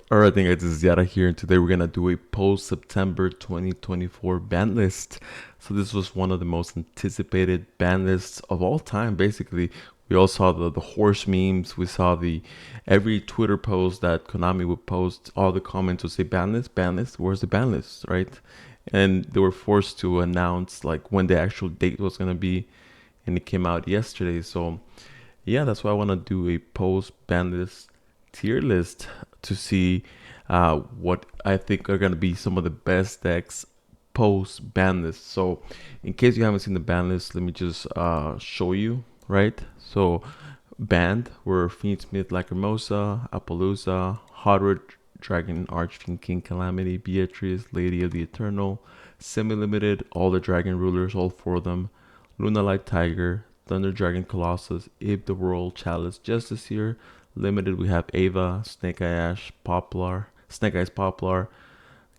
Alright, then guys, this is Yara here, and today we're gonna do a post-September 2024 ban list. So this was one of the most anticipated ban lists of all time, basically. We all saw the horse memes, we saw the every Twitter post that Konami would post, all the comments would say ban list, where's the ban list, right? And they were forced to announce like when the actual date was gonna be, and it came out yesterday. So yeah, that's why I want to do a post ban list tier list to see what I think are going to be some of the best decks post ban list. So, in case you haven't seen the ban list, let me just show you, right? So, banned were Fiend Smith, Lacrimosa, Appaloosa, Hardwood Dragon, Archfiend King Calamity, Beatrice, Lady of the Eternal, Semi Limited, all the Dragon Rulers, all four of them, Luna Light Tiger, Thunder Dragon Colossus, Abe the World, Chalice Justice here. Limited we have Ava, Snake Eye Ash, Poplar, Snake Eyes Poplar,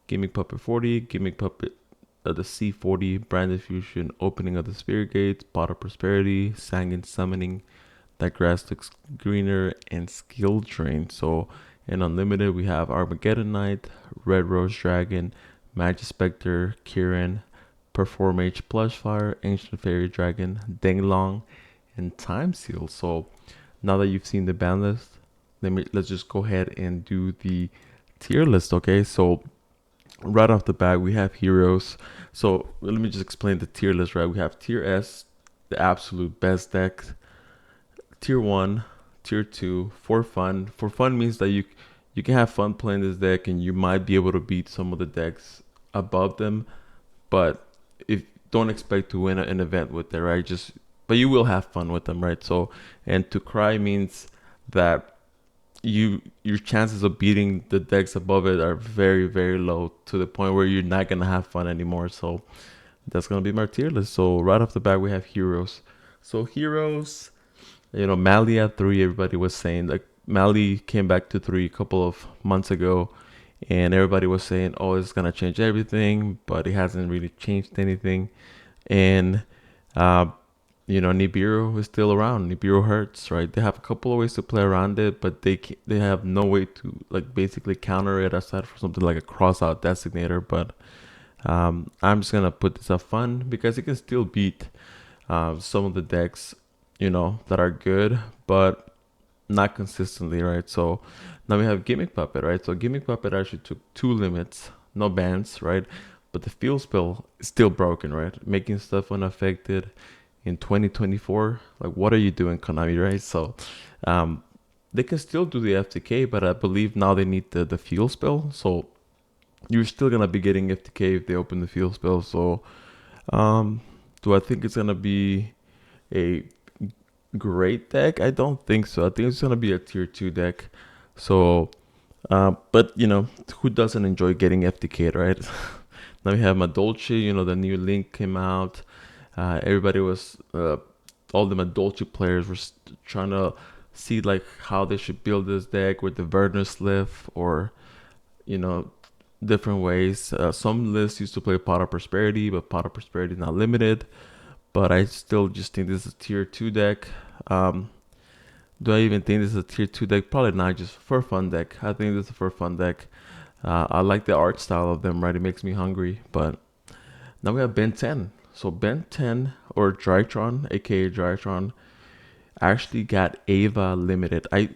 Gimmick Puppet 40, Gimmick Puppet the C40, Branded Fusion, Opening of the Spirit Gates, Pot of Prosperity, Sangin Summoning, That Grass Looks Greener, and Skill Drain. So in Unlimited we have Armageddon Knight, Red Rose Dragon, Magic Spectre, Kieran, Perform H Plushfire, Ancient Fairy Dragon, Denglong, and Time Seal. So now that you've seen the ban list, let's just go ahead and do the tier list. Okay, so right off the bat we have heroes. So let me just explain the tier list. Right, we have tier S, the absolute best deck. Tier 1, tier 2 for fun. For fun means that you can have fun playing this deck and you might be able to beat some of the decks above them, but if don't expect to win an event with it, right? Just but you will have fun with them, right? So and to cry means that your chances of beating the decks above it are very low to the point where you're not gonna have fun anymore. So that's gonna be my tier list. So right off the bat we have heroes. So heroes, Mali at 3. Everybody was saying like Mali came back to 3 a couple of months ago, and everybody was saying, "Oh, it's gonna change everything," but it hasn't really changed anything. And uh, Nibiru is still around. Nibiru hurts, right? They have a couple of ways to play around it, but they have no way to like basically counter it aside from something like a cross out designator. But I'm just gonna put this up fun because it can still beat some of the decks, that are good, but not consistently, right? So now we have Gimmick Puppet, right? So Gimmick Puppet actually took 2 limits, no bans, right? But the field spell is still broken, right? Making stuff unaffected in 2024. Like, what are you doing, Konami, right? So um, they can still do the FTK, but I believe now they need the field spell. So you're still gonna be getting FTK if they open the field spell. So um, do I think it's gonna be a great deck? I don't think so. I think it's gonna be a tier 2 deck. So, but who doesn't enjoy getting FTK, right? Now we have Madolce. The new Link came out. Everybody was, all the Madolce players were trying to see like how they should build this deck with the Verdner Sliff or you know different ways. Some lists used to play Pot of Prosperity, but Pot of Prosperity is not limited. But I still just think this is a tier 2 deck. Um, do I even think this is a tier 2 deck? Probably not, just for fun deck. I think this is for fun deck. I like the art style of them, right? It makes me hungry. But now we have Ben 10. So Ben 10 or Drytron, aka Drytron, actually got Ava limited. I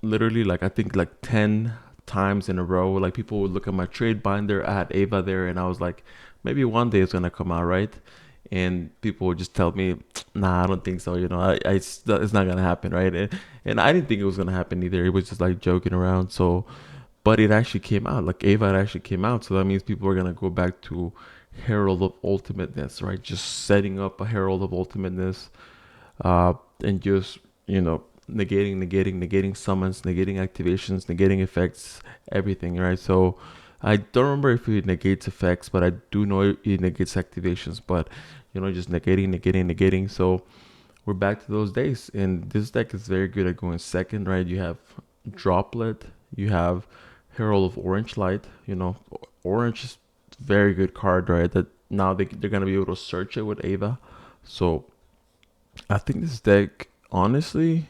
literally like I think like 10 times in a row, like people would look at my trade binder, I had Ava there, and I was like, maybe one day it's gonna come out, right? And people would just tell me, nah, I don't think so. It's not gonna happen, right? And I didn't think it was gonna happen either. It was just like joking around. So but it actually came out, like Ava actually came out, so that means people are gonna go back to Herald of Ultimateness, right? Just setting up a Herald of Ultimateness, and just negating summons, negating activations, negating effects, everything, right? So I don't remember if it negates effects, but I do know it negates activations. But just negating. So we're back to those days, and this deck is very good at going second, right? You have Droplet, you have Herald of Orange Light. Orange is a very good card, right? That now they're gonna be able to search it with Ava. So I think this deck, honestly,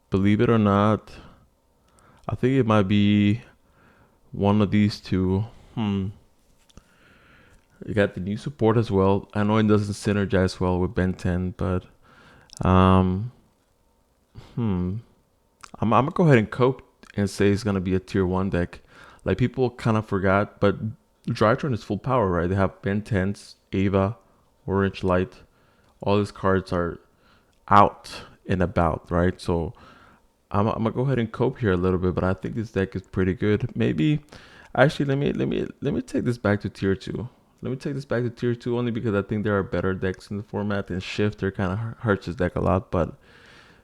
believe it or not, I think it might be. one of these two. You got the new support as well. I know it doesn't synergize well with Ben 10, but um, hmm. I'm gonna go ahead and cope and say it's gonna be a tier one deck. Like people kind of forgot, but Drytron is full power, right? They have Ben 10s, Ava, Orange Light. All these cards are out and about, right? So I'm gonna go ahead and cope here a little bit, but I think this deck is pretty good. Maybe actually let me take this back to tier two. Let me take this back to tier two only because I think there are better decks in the format, and Shifter kind of hurts his deck a lot, but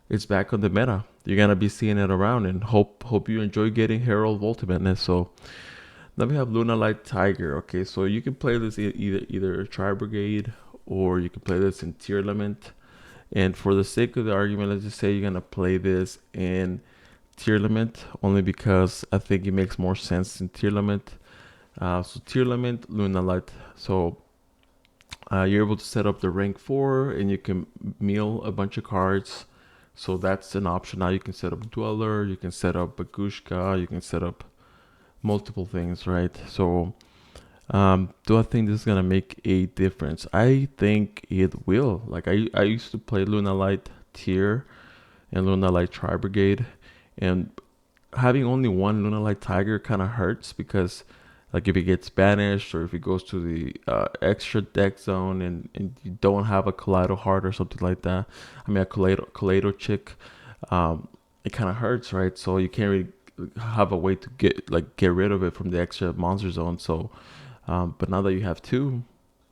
it's back on the meta. You're gonna be seeing it around, and hope you enjoy getting Herald of Ultimateness. So then we have Luna Light Tiger. Okay, so you can play this either Tri Brigade or you can play this in Tearlament. And for the sake of the argument, let's just say you're gonna play this in Tearlament only because I think it makes more sense in Tearlament. So Tearlament, Luna Light. So you're able to set up the rank 4 and you can mill a bunch of cards. So that's an option. Now you can set up Dweller, you can set up Bagushka, you can set up multiple things, right? So do I think this is gonna make a difference? I think it will. Like I used to play Luna Light Tier and Luna Light Tri Brigade, and having only one Luna Light Tiger kind of hurts because like if it gets banished or if it goes to the extra deck zone and you don't have a Kaleido Heart or something like that, I mean a Kaleido Chick, it kind of hurts, right? So you can't really have a way to get rid of it from the extra monster zone. So, but now that you have two,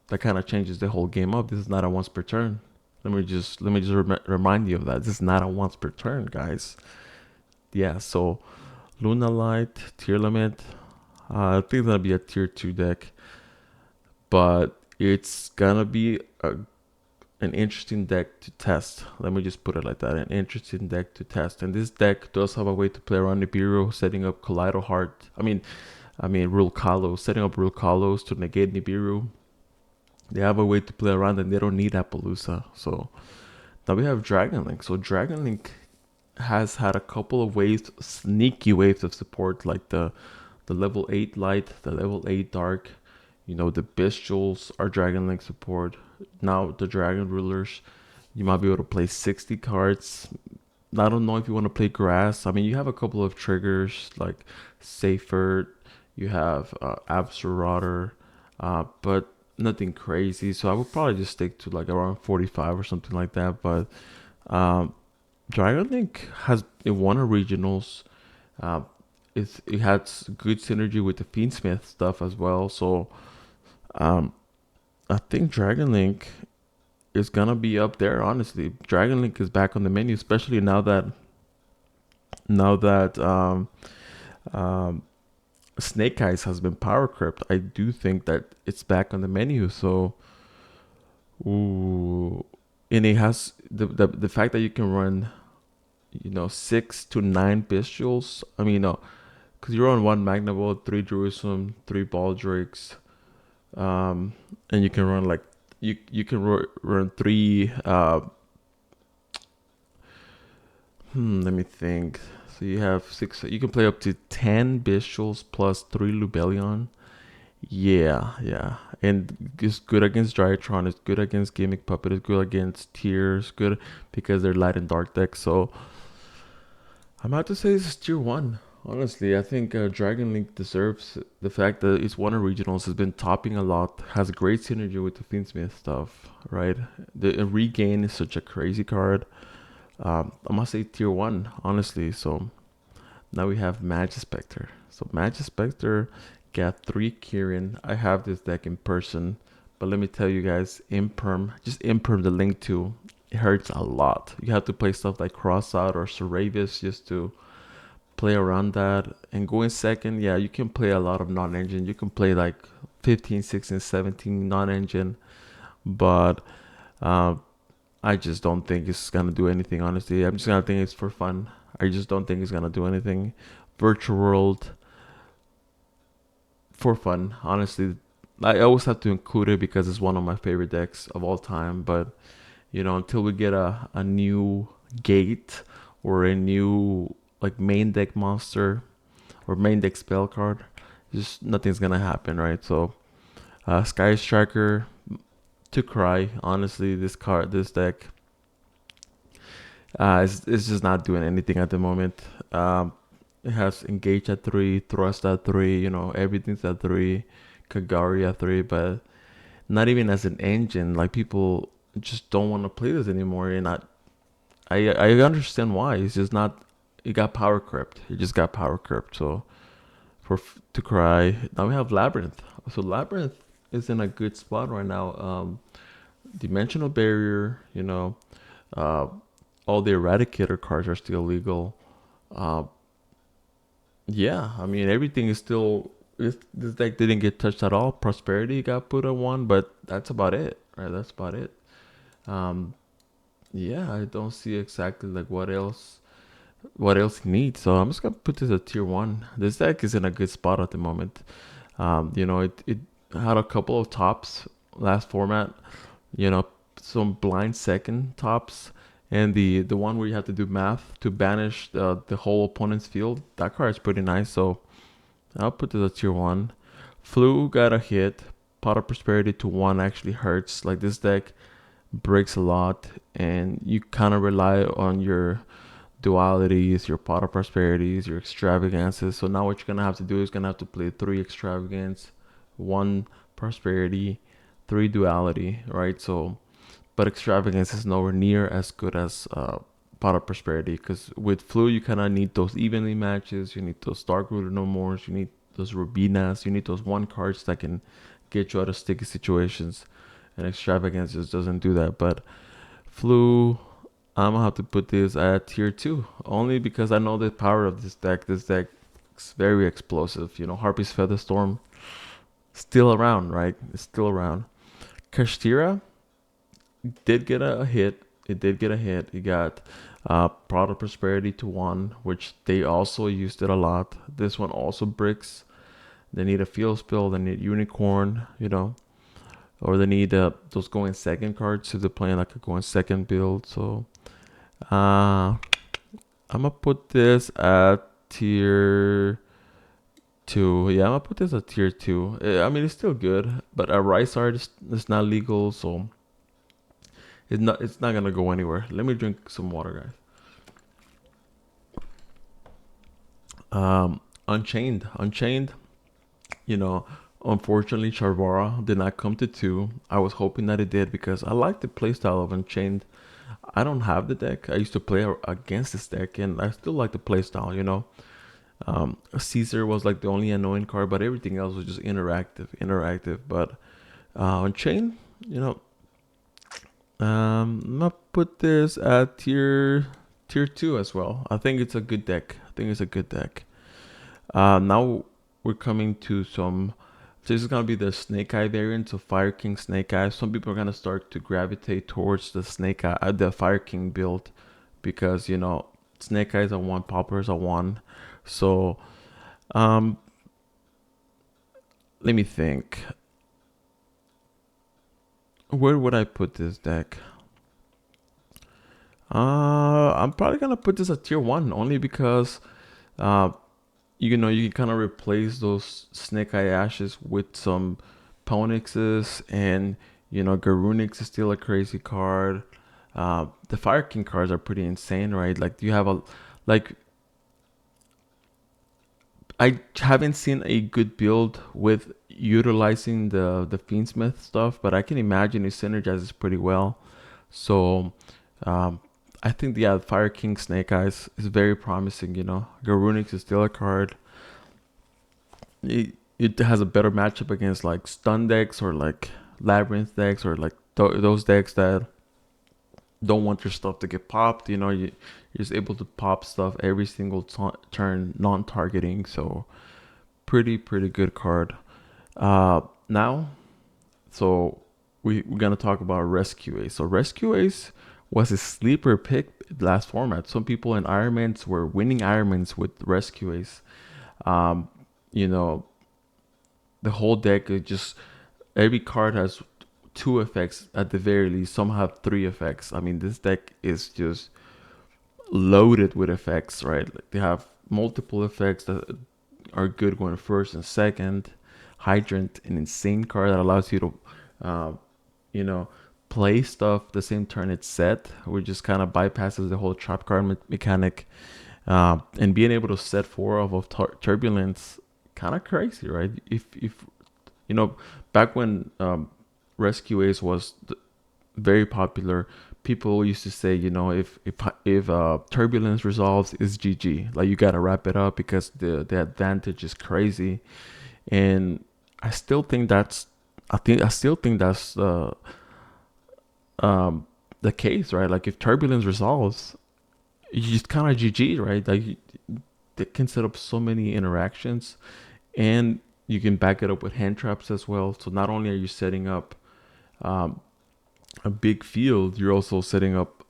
that kind of changes the whole game up. This is not a once per turn. Let me just remind you of that. This is not a once per turn, guys. Yeah. So Luna Light, Tearlament. I think it's gonna be a tier 2 deck, but it's gonna be an interesting deck to test. Let me just put it like that: an interesting deck to test. And this deck does have a way to play around Nibiru, setting up Kaleido Heart. I mean Rule Kalos, setting up Rule Kalos to negate Nibiru. They have a way to play around, and they don't need Appaloosa. So now we have Dragon Link. So Dragon Link has had a couple of waves, sneaky waves of support, like the level 8 light, the level 8 dark. You know, the bestials are Dragon Link support. Now the Dragon Rulers, you might be able to play 60 cards. I don't know if you want to play grass. I mean, you have a couple of triggers like Safer, you have Absol but nothing crazy. So I would probably just stick to like around 45 or something like that. But um, Dragon Link has it won a regionals. Uh, it had good synergy with the Fiend Smith stuff as well. So um, I think Dragon Link is gonna be up there. Honestly, Dragon Link is back on the menu, especially now that um, Snake Eyes has been power crept. I do think that it's back on the menu. So, ooh, and it has the fact that you can run, 6 to 9 bestials. I mean, no, because you're on one Magnavolt, 3 Jerusalem, 3 Baldrakes, and you can run like you can run 3. Let me think. So you have 6. You can play up to 10 bestials plus 3 Lubellion. Yeah. And it's good against Drytron. It's good against Gimmick Puppet. It's good against Tears. Good because they're light and dark decks. So I'm about to say this is tier one. Honestly, I think Dragon Link deserves the fact that it's won a regionals, has been topping a lot, has great synergy with the Fiendsmith stuff, right? The regain is such a crazy card. I must say tier one, honestly. So now we have Magispector. So Magispector got 3 Kirin. I have this deck in person, but let me tell you guys, just imperm the link to. It hurts a lot. You have to play stuff like Crossout or Seravis just to play around that. And going second, yeah, you can play a lot of non-engine. You can play like 15, 16, 17 non-engine, but uh, I just don't think it's gonna do anything. Honestly, I'm just gonna think it's for fun. I just don't think it's gonna do anything. Virtual World for fun. Honestly, I always have to include it because it's one of my favorite decks of all time. But until we get a new gate or a new like main deck monster or main deck spell card, just nothing's gonna happen, right? So Sky Striker to cry. Honestly, this deck, it's just not doing anything at the moment. It has Engage at 3, Thrust at 3, everything's at 3, Kagari at 3, but not even as an engine. Like, people just don't want to play this anymore, and I understand why. It's just not. It got power crept. It just got power crept. So to cry. Now we have Labyrinth. So Labyrinth is in a good spot right now. Dimensional Barrier. Uh, all the Eradicator cards are still legal. Uh, yeah, I mean everything is still. This deck didn't get touched at all. Prosperity got put at 1, but that's about it. Right, that's about it. Um, yeah, I don't see exactly like what else he needs. So I'm just gonna put this at tier 1. This deck is in a good spot at the moment. It had a couple of tops last format. Some blind second tops, and the one where you have to do math to banish the whole opponent's field. That card is pretty nice. So I'll put this at tier 1. Flu got a hit. Pot of Prosperity to 1 actually hurts. Like, this deck breaks a lot, and you kind of rely on your dualities, your Pot of Prosperities, your extravagances. So now what you're gonna have to do is gonna have to play 3 extravagance, 1 prosperity, 3 duality, right? So, but extravagance is nowhere near as good as Pot of Prosperity, because with Flu you kind of need those evenly matches. You need those Dark Rooted No Mores. You need those Rubinas. You need those 1 cards that can get you out of sticky situations. And extravagance just doesn't do that. But Flu, I'm gonna have to put this at tier 2, only because I know the power of this deck. This deck is very explosive. Harpy's Featherstorm, still around, right? It's still around. Kashtira did get a hit. It did get a hit. It got Proud of Prosperity to 1, which they also used it a lot. This one also bricks. They need a Field Spill. They need Unicorn, or they need those going second cards if they're playing like a going second build. So I'm gonna put this at tier 2. Yeah, I'm gonna put this at tier 2. I mean, it's still good, but a rice art is not legal, so it's not gonna go anywhere. Let me drink some water, guys. Unchained. You know, Unfortunately, Charvara did not come to 2. I was hoping that it did, because I like the playstyle of Unchained. I don't have the deck. I used to play against this deck, and I still like the playstyle. Caesar was like the only annoying card, but everything else was just interactive. But Unchained, I'm gonna put this at tier 2 as well. I think it's a good deck. Now we're coming to some. This is gonna be the Snake Eye variant, so Fire King Snake Eye. Some people are gonna start to gravitate towards the the Fire King build, because Snake Eyes are 1, Poppers are 1. So, um, let me think. Where would I put this deck? I'm probably gonna put this at tier 1, only because uh you can kind of replace those Snake Eye Ashes with some Ponixes, and Garunix is still a crazy card. The Fire King cards are pretty insane, right? Like, you have like I haven't seen a good build with utilizing the Fiend Smith stuff, but I can imagine it synergizes pretty well. So um, I think, yeah, Fire King Snake Eyes is very promising. Garunix is still a card. It has a better matchup against like stun decks, or like Labyrinth decks, or like those decks that don't want your stuff to get popped. You're just able to pop stuff every single turn, non-targeting. So pretty good card. Now, so we're gonna talk about Rescue Ace. So Rescue Ace was a sleeper pick last format. Some people in Ironmans were winning Ironmans with Rescue Ace. Um, you know, the whole deck is just, every card has 2 effects at the very least. Some have 3 effects. I mean, this deck is just loaded with effects, right? Like, they have multiple effects that are good going first and second. Hydrant, an insane card that allows you to, you know, play stuff the same turn it's set, which just kind of bypasses the whole trap card mechanic. And being able to set 4 off of Turbulence, kind of crazy, right? If you know, back when Rescue Ace was very popular, people used to say, if Turbulence resolves, it's GG. Like you gotta wrap it up because the advantage is crazy. And I still think that's I still think that's the case, right? Like if Turbulence resolves, you just kind of GG, right? Like they can set up so many interactions, and you can back it up with hand traps as well. So not only are you setting up um, a big field, you're also setting up,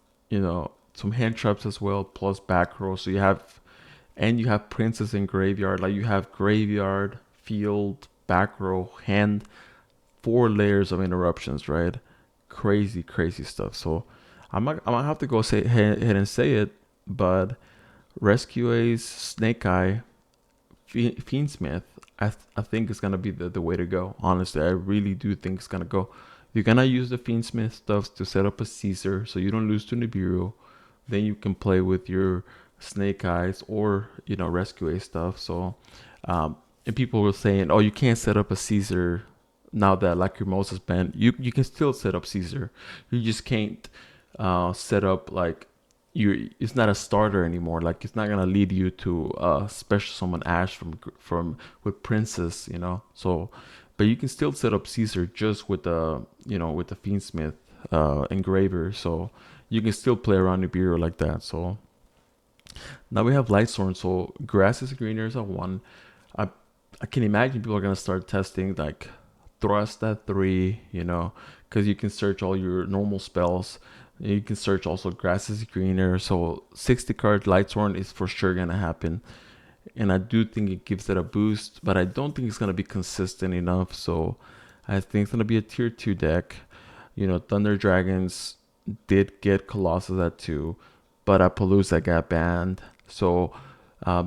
some hand traps as well, plus back row. So you have Princess in graveyard. Like you have graveyard, field, back row, hand, 4 layers of interruptions, right? Crazy, crazy stuff. So I might have to go say ahead and say it, but Rescue Ace, Snake Eye, Fiend Smith, I think it's gonna be the way to go. Honestly, I really do think it's gonna go. You're gonna use the Fiend Smith stuff to set up a Caesar, so you don't lose to Nibiru. Then you can play with your Snake Eyes or Rescue Ace stuff. So, and people were saying, "Oh, you can't set up a Caesar now that Lacrimosa's banned." You can still set up Caesar. You just can't set up like it's not a starter anymore. Like it's not gonna lead you to special summon Ash from with Princess, So, but you can still set up Caesar just with the Fiendsmith engraver. So you can still play around Nibiru like that. So now we have Lightsworn. So grass is greener is a 1. I I can imagine people are gonna start testing like thrust at 3, because you can search all your normal spells. You can search also grass is greener. So 60 card Lightsworn is for sure gonna happen. And I do think it gives it a boost, but I don't think it's gonna be consistent enough. So I think it's gonna be a tier 2 deck. Thunder Dragons did get Colossus at 2, but Appaloosa got banned. So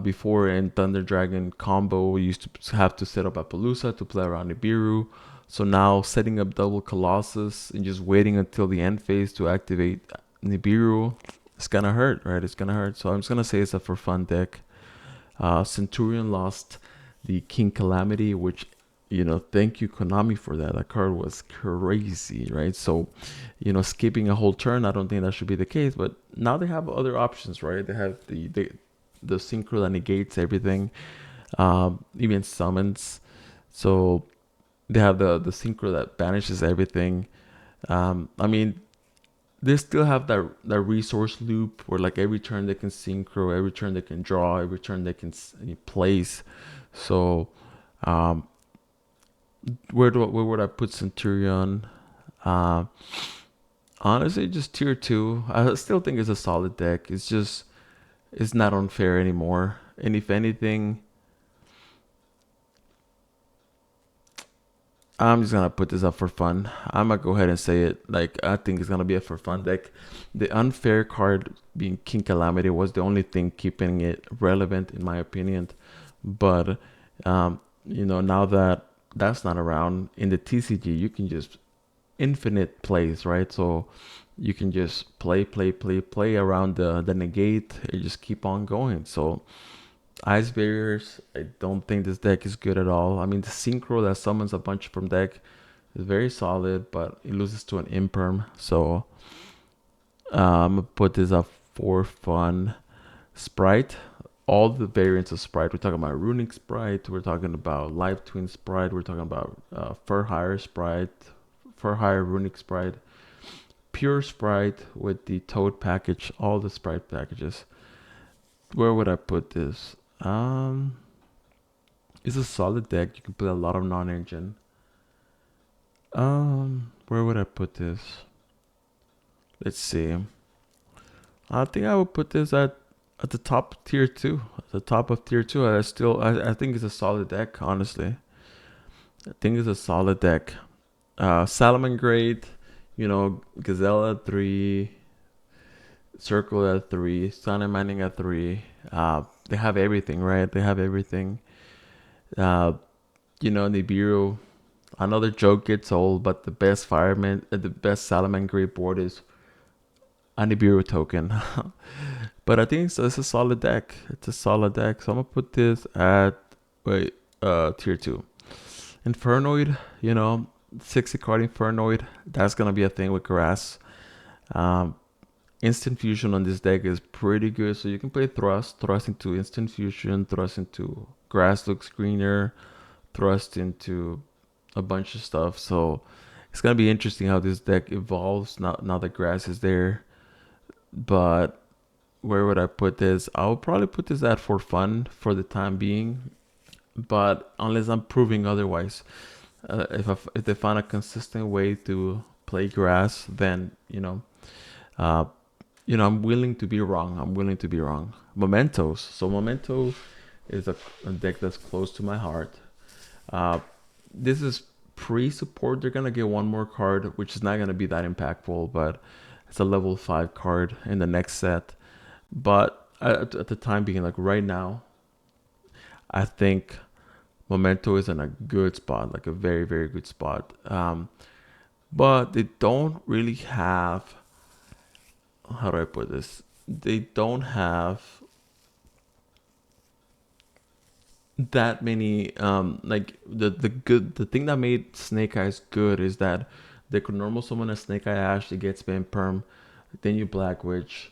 before in Thunder Dragon combo, we used to have to set up Appaloosa to play around Nibiru. So now setting up double Colossus and just waiting until the end phase to activate Nibiru, it's gonna hurt, right? It's gonna hurt. So I'm just gonna say it's a for fun deck. Centurion lost the King Calamity, which thank you Konami for that. That card was crazy, right? So, skipping a whole turn, I don't think that should be the case. But now they have other options, right? They have the synchro that negates everything, even summons. So they have the synchro that banishes everything. I mean, they still have that resource loop where like every turn they can synchro, every turn they can draw, every turn they can place. So where would I put Centurion? Uh, Honestly, just tier 2. I still think it's a solid deck. It's not unfair anymore. And if anything, I'm just gonna put this up for fun. I'm gonna go ahead and say it. Like I think it's gonna be a for fun deck. The unfair card being King Calamity was the only thing keeping it relevant in my opinion. But now that that's not around in the TCG, you can just infinite plays, right? So you can just play around the negate and just keep on going. So Ice Barriers, I don't think this deck is good at all. I mean, the Synchro that summons a bunch from deck is very solid, but it loses to an Imperm. So I'm going to put this up for fun. Sprite, all the variants of Sprite. We're talking about Runic Sprite. We're talking about Live Twin Sprite. We're talking about Fur Hire Sprite, Fur Hire Runic Sprite, Pure Sprite with the Toad package, all the Sprite packages. Where would I put this? It's a solid deck. You can play a lot of non-engine. Where would I put this? Let's see. I think I would put this at the top tier 2. At the top of tier 2. I think it's a solid deck, honestly. I think it's a solid deck. Salamangreat, Gazelle at 3, Circle at 3, Sun and Mining at 3. They have everything, right? They have everything. Uh, Nibiru. Another joke gets old, but the best fireman, the best Salamangreat board is a Nibiru token. But I think it's a solid deck. It's a solid deck. So I'm gonna put this at wait, tier two. Infernoid, 60 card Infernoid. That's gonna be a thing with grass. Um, Instant fusion on this deck is pretty good. So you can play thrust into instant fusion, thrust into grass looks greener, thrust into a bunch of stuff. So it's gonna be interesting how this deck evolves now that grass is there. But where would I put this? I would probably put this at for fun for the time being. But unless I'm proving otherwise, if they find a consistent way to play grass, then uh, I'm willing to be wrong. I'm willing to be wrong. Mementos. So Memento is a deck that's close to my heart. Uh, this is pre-support. They're gonna get one more card, which is not gonna be that impactful, but it's a level 5 card in the next set. But at the time being, like right now, I think Momento is in a good spot, like a very, very good spot. But they don't really have, how do I put this? They don't have that many like the thing that made Snake Eyes good is that they could normal summon a Snake Eye Ash, it gets imperm, then you Black Witch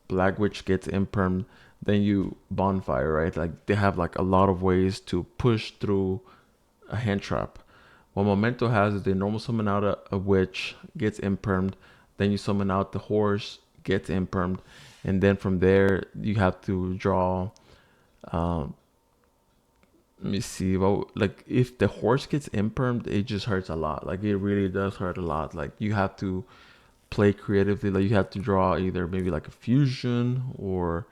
gets imperm, then you Bonfire, right? Like they have like a lot of ways to push through a hand trap. What Momento has is they normal summon out a witch, gets impermed, then you summon out the horse, gets impermed, and then from there you have to draw. Um, Let me see. Well, like if the horse gets impermed, it just hurts a lot. Like it really does hurt a lot. Like you have to play creatively. Like you have to draw either maybe like a fusion or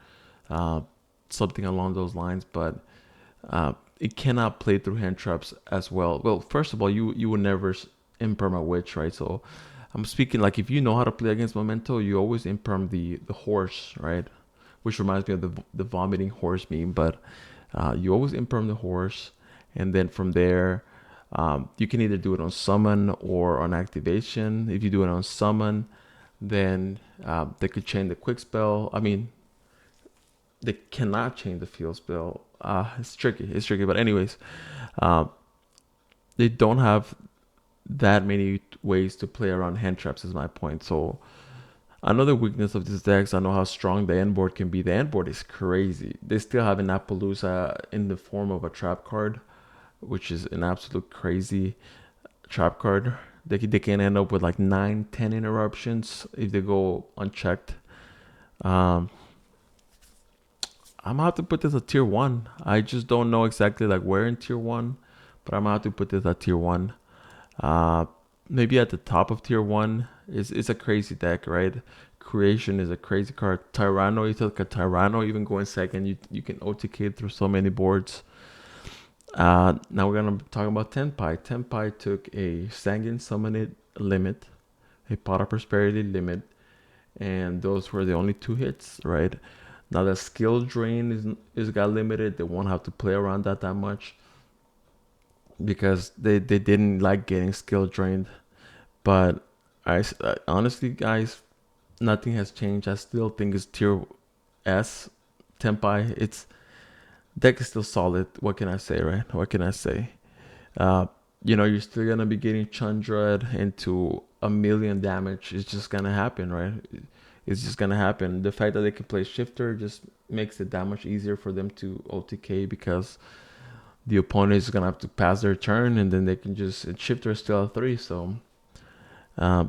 uh, something along those lines. But it cannot play through hand traps as well. Well, first of all, you would never imperm a witch, right? So I'm speaking like if you know how to play against Memento, you always imperm the horse, right? Which reminds me of the vomiting horse meme. But you always imperm the horse, and then from there, you can either do it on summon or on activation. If you do it on summon, then they could chain the quick spell. I mean, they cannot chain the field spell. It's tricky. It's tricky. But anyways, uh, they don't have that many ways to play around hand traps. Is my point. So another weakness of this decks, I know how strong the end board can be. The end board is crazy. They still have an Appaloosa in the form of a trap card, which is an absolute crazy trap card. They can end up with like 9, 10 interruptions if they go unchecked. Um, I'm gonna have to put this at tier one. I just don't know exactly like where in tier one, but I'm gonna have to put this at tier one. Uh, Maybe at the top of tier one is it's a crazy deck, right? Creation is a crazy card. Tyranno, you took a Tyranno, even going second, you can OTK through so many boards. Now we're gonna talk about Tenpai. Tenpai took a Sanguine Summoned limit, a Pot of Prosperity limit, and those were the only 2 hits, right? Now the skill drain is got limited. They won't have to play around that much because they didn't like getting skill drained. But honestly, guys, nothing has changed. I still think it's tier S. Tenpai. It's deck is still solid. What can I say, right? What can I say? Uh, you're still gonna be getting Chundred into a million damage. It's just gonna happen, right? It's just gonna happen. The fact that they can play Shifter just makes it that much easier for them to OTK because the opponent is gonna have to pass their turn and then they can just Shifter is still a 3. So uh,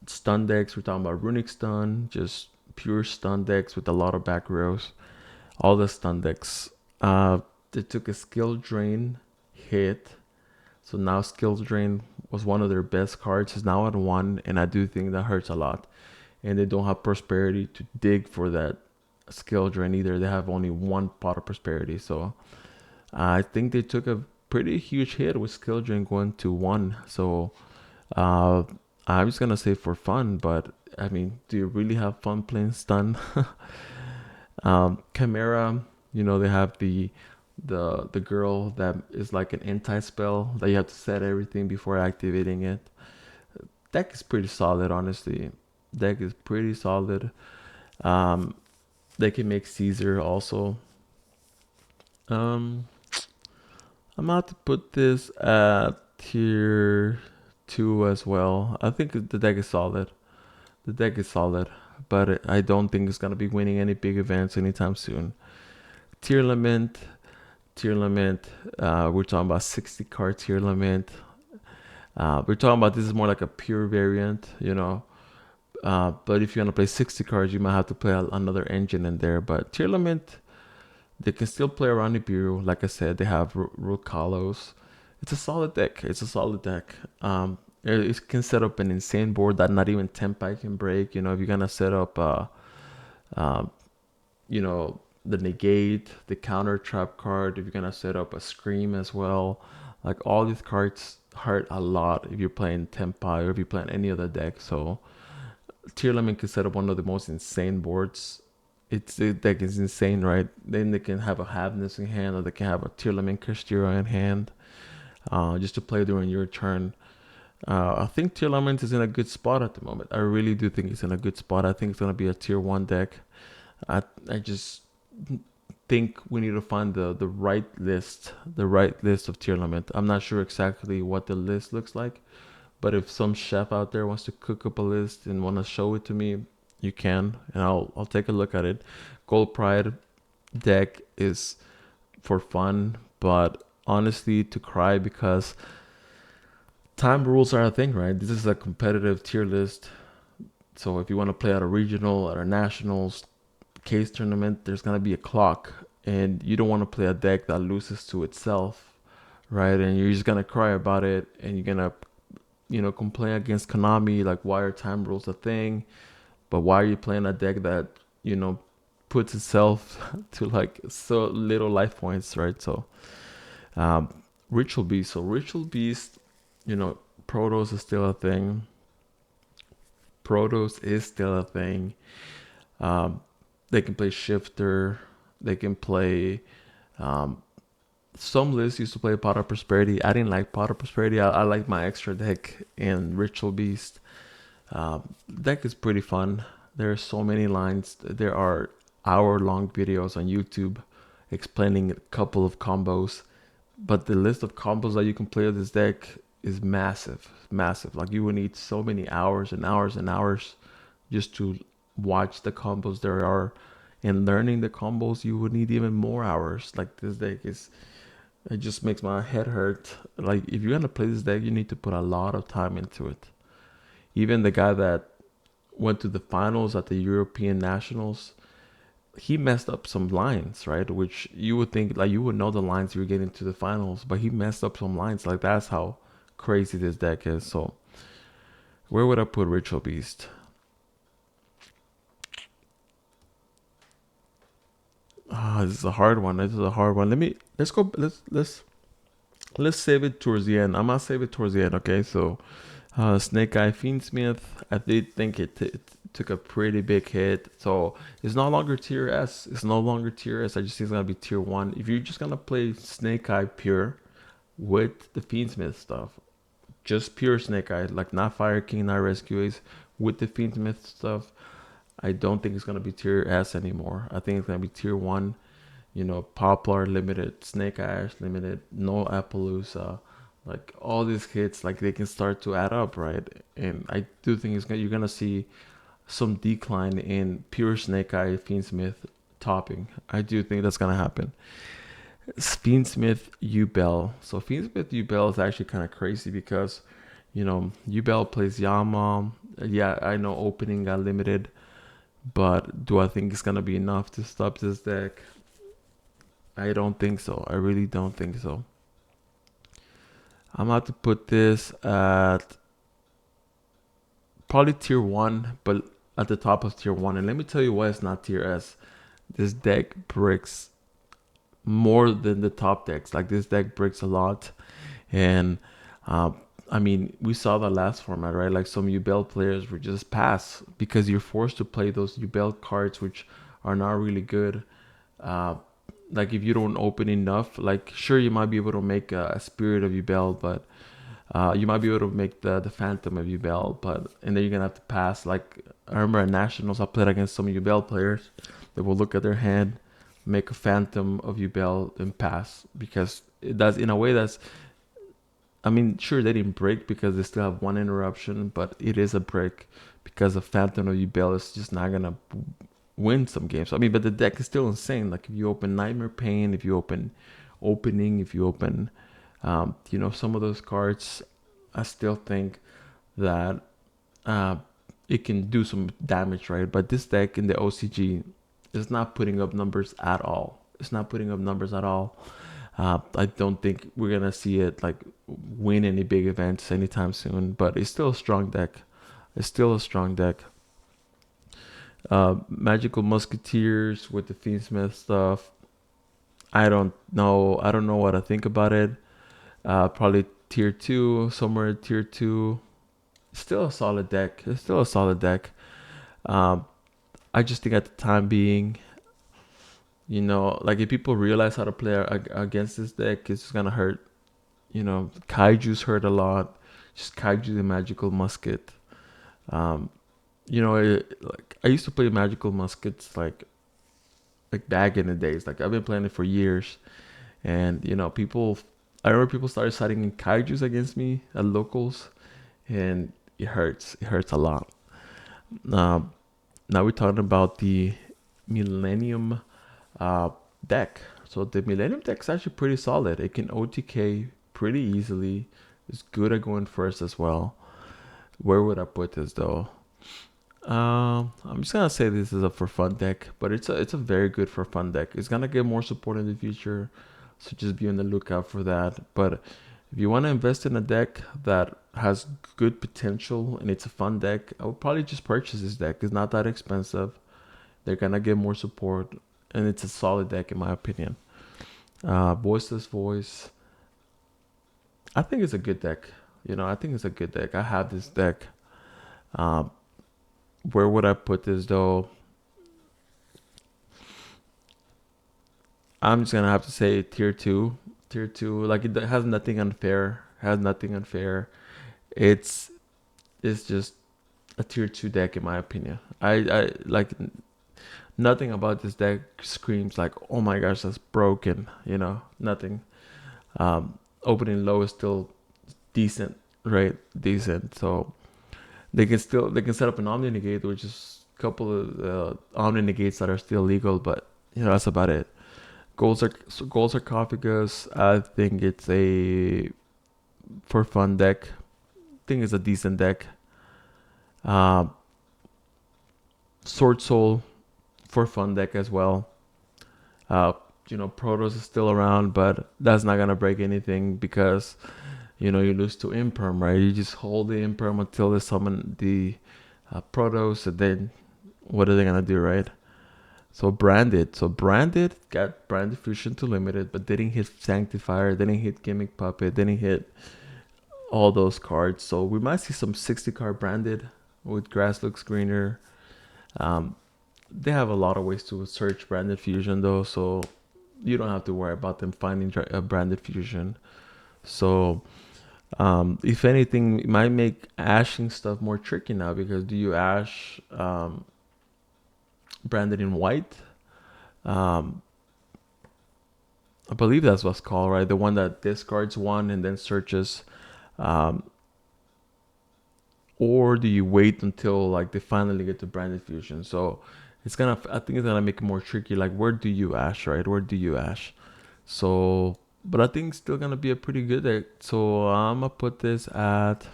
stun decks, we're talking about Runic Stun, just pure stun decks with a lot of back rows. All the stun decks. They took a skill drain hit. So now skill drain was one of their best cards. Is now at 1, and I do think that hurts a lot. And they don't have prosperity to dig for that skill drain either. They have only 1 pot of prosperity. So I think they took a pretty huge hit with skill drain going to 1. So uh, I'm just gonna say for fun, but I mean, do you really have fun playing stun? Chimera, they have the the girl that is like an anti spell that you have to set everything before activating it. Deck is pretty solid, honestly. Deck is pretty solid. Um, they can make Caesar also. Um, I'm about to put this at tier two as well. I think the deck is solid. The deck is solid, but I don't think it's gonna be winning any big events anytime soon. Tearlament, Tearlament. We're talking about 60 card Tearlament. We're talking about this is more like a pure variant, you know. But if you want to play 60 cards, you might have to play another engine in there. But Tearlament, they can still play around the bureau. Like I said, they have Rukalos. It's a solid deck. It's a solid deck. It can set up an insane board that not even Tenpai can break. You know, if you're gonna set up, uh, you know, the negate, the counter trap card. If you're gonna set up a scream as well, like all these cards hurt a lot if you're playing Tenpai or if you're playing any other deck. So Tearlaments can set up one of the most insane boards. It's the deck is insane, right? Then they can have a Havness in hand, or they can have a Tearlament Kastira in hand, just to play during your turn. I think Tearlaments is in a good spot at the moment. I really do think it's in a good spot. I think it's gonna be a tier one deck. I just think we need to find the right list of Tearlament. I'm not sure exactly what the list looks like, but if some chef out there wants to cook up a list and want to show it to me, you can, and I'll take a look at it. Gold Pride deck is for fun, but honestly, to cry because time rules are a thing, right? This is a competitive tier list, so if you want to play at a regional, at a nationals case tournament, there's gonna be a clock, and you don't want to play a deck that loses to itself, right? And you're just gonna cry about it, and you're gonna complain against Konami, like why are time rules a thing? But why are you playing a deck that, you know, puts itself to like so little life points, right? So Ritual Beast. So Ritual Beast, you know, Protos is still a thing. Protos is still a thing. Um, they can play Shifter. They can play some lists used to play Pot of Prosperity. I didn't like Pot of Prosperity. I like my extra deck in Ritual Beast. Deck is pretty fun. There are so many lines. There are hour-long videos on YouTube explaining a couple of combos, but the list of combos that you can play with this deck is massive, massive. Like you would need so many hours and hours and hours just to watch the combos there are, and learning the combos you would need even more hours. Like this deck is, it just makes my head hurt. Like if you're gonna play this deck, you need to put a lot of time into it. Even the guy that went to the finals at the European Nationals, he messed up some lines, right? Which you would think like you would know the lines you were getting to the finals, but he messed up some lines. Like that's how crazy this deck is. So where would I put Ritual Beast? This is a hard one. This is a hard one. Let's go. Let's save it towards the end. I'm gonna save it towards the end. Okay, so Snake Eye Fiend Smith. I did think it took a pretty big hit, so it's no longer tier S. It's no longer tier S. I just think it's gonna be tier one. If you're just gonna play Snake Eye pure with the Fiend Smith stuff, just pure Snake Eye, like not Fire King, not Rescue Ace, with the Fiend Smith stuff, I don't think it's gonna be tier S anymore. I think it's gonna be tier one. You know, Poplar limited, Snake Ash limited, no Appaloosa, like all these hits, like they can start to add up, right? And I do think you're gonna see some decline in pure Snake Eye Fiend Smith topping. I do think that's gonna happen. Fiend Smith Yubel. So Fiend Smith Yubel is actually kind of crazy because, you know, Yubel plays Yama. Yeah, I know opening got limited, but do I think it's gonna be enough to stop this deck? I don't think so. I really don't think so. I'm about to put this at probably tier one, but at the top of tier one. And let me tell you why it's not tier S. This deck bricks more than the top decks. Like this deck bricks a lot, and I mean, we saw the last format, right? Like some Yubel players were just pass because you're forced to play those Yubel cards, which are not really good. Uh, like if you don't open enough, like sure you might be able to make a Spirit of Yubel, but you might be able to make the Phantom of Yubel, but and then you're gonna have to pass. Like I remember at Nationals, I played against some Yubel players. They will look at their hand, make a Phantom of Yubel, and pass because it does in a way that's. I mean, sure they didn't break because they still have one interruption, but it is a break because a Phantom of Yubel is just not gonna win some games. I mean, but the deck is still insane. Like if you open Nightmare Pain, if you open Opening, if you open, some of those cards, I still think that uh, it can do some damage, right? But this deck in the OCG is not putting up numbers at all. It's not putting up numbers at all. I don't think we're gonna see it like win any big events anytime soon. But it's still a strong deck. It's still a strong deck. Magical Musketeers with the Fiend Smith stuff. I don't know. I don't know what I think about it. Probably tier two, somewhere tier two. Still a solid deck. It's still a solid deck. Um, I just think at the time being, like if people realize how to play against this deck, it's just gonna hurt. Kaiju's hurt a lot. Just Kaiju the Magical Musket. Um, like I used to play Magical Muskets like back in the days. Like I've been playing it for years, and people. I remember people started citing Kaiju's against me at locals, and it hurts. It hurts a lot. Um, Now we're talking about the Millennium uh, deck. So the Millennium deck is actually pretty solid. It can OTK pretty easily. It's good at going first as well. Where would I put this though? I'm just gonna say this is a for fun deck, but it's a very good for fun deck. It's gonna get more support in the future, so just be on the lookout for that. But if you want to invest in a deck that has good potential and it's a fun deck, I would probably just purchase this deck. It's not that expensive. They're gonna get more support, and it's a solid deck in my opinion. Voiceless Voice, I think it's a good deck. I think it's a good deck. I have this deck. Um, where would I put this though? I'm just gonna have to say tier two. Tier two, like it has nothing unfair. Has nothing unfair. It's it's just a tier two deck in my opinion. I like nothing about this deck screams like, oh my gosh, that's broken. Nothing. Opening low is still decent, right? Decent. So they can set up an Omni Negate, which is a couple of Omni Negates that are still legal, but that's about it. Gold Sarcophagus. I think it's a for fun deck. I think it's a decent deck. Uh, Sword Soul for fun deck as well. Uh, Protos is still around, but that's not gonna break anything because you lose to Imperm, right? You just hold the Imperm until they summon the Protos, and then what are they gonna do, right? So Branded got Branded Fusion to limited, but didn't hit Sanctifier, didn't hit Gimmick Puppet, didn't hit all those cards. So we might see some 60 card Branded with Grass Looks Greener. Um, they have a lot of ways to search Branded Fusion though, so you don't have to worry about them finding a Branded Fusion. So if anything, it might make ashing stuff more tricky now because do you ash branded in white? Um, I believe that's what's called, right? The one that discards one and then searches. Um, or do you wait until like they finally get to branded fusion? So I think it's gonna make it more tricky. Like, where do you ash, right? Where do you ash? So, but I think it's still gonna be a pretty good deck. So I'm gonna put this at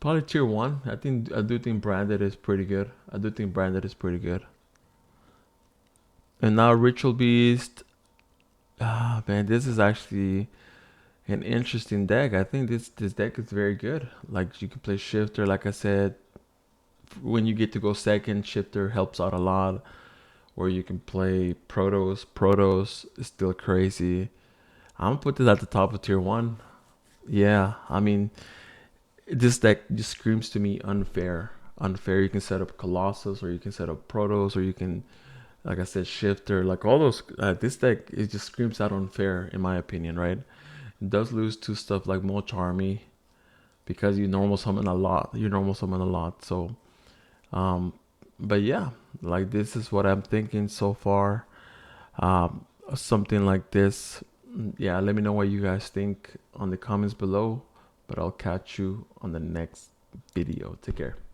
probably tier one. I do think branded is pretty good. I do think branded is pretty good. And now Ritual Beast. Ah man, this is actually an interesting deck. I think this deck is very good. Like you can play Shifter, like I said. When you get to go second, Shifter helps out a lot. Or you can play Protos. Protos is still crazy. I'm gonna put this at the top of tier one. Yeah, I mean, this deck just screams to me unfair. Unfair. You can set up Colossus, or you can set up Protos, or you can like I said, shifter, like all those. This deck, it just screams out unfair in my opinion, right? It does lose to stuff like Mulch Army because you normal summon a lot. You normal summon a lot. So, um, but yeah, like this is what I'm thinking so far. Something like this. Yeah, let me know what you guys think on the comments below. But I'll catch you on the next video. Take care.